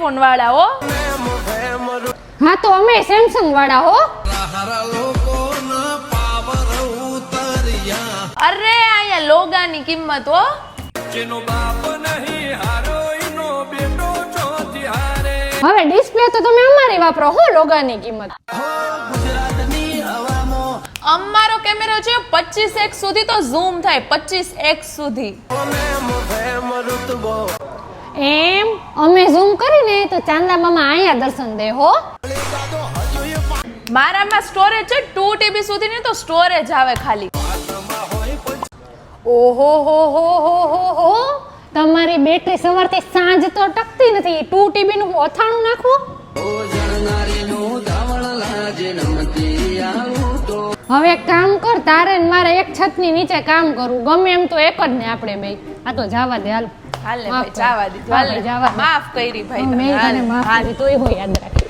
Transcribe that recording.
IPhone વાળા હો. હા તો અમે સેમસંગ વાળા હો. અરે અહીંયા લોગાની કિંમત હો. હવે ડિસ્પ્લે તો તમે અમારી વાપરો હો. લોગાની કિંમત અમારો કેમેરો છે 25x સુધી તો ઝૂમ થાય 25x સુધી. એમ અમે ઝૂમ કરીને તો ચાંદા મામા અહીંયા દર્શન દે હો. મારામાં સ્ટોરેજ છે 2 TB સુધી ને તો સ્ટોરેજ આવે ખાલી. ઓહો હો હો હો હો હો તમારી બેટરી સવારથી સાંજ તો ટકતી નથી. 2 TB નું અથાણું નાખવું. હવે એક કામ કર, તારે ને મારે એક છતની નીચે કામ કરવું ગમે એમ તો એક જ ને આપણે બે. આ તો જાવા દે હાલ. હાલે ભાઈ જાવા દીધું. હાલે જાવા દે. માફ કરી ભાઈ મેં તમે. તને માફ કરી તોય હોય યાદ રાખ.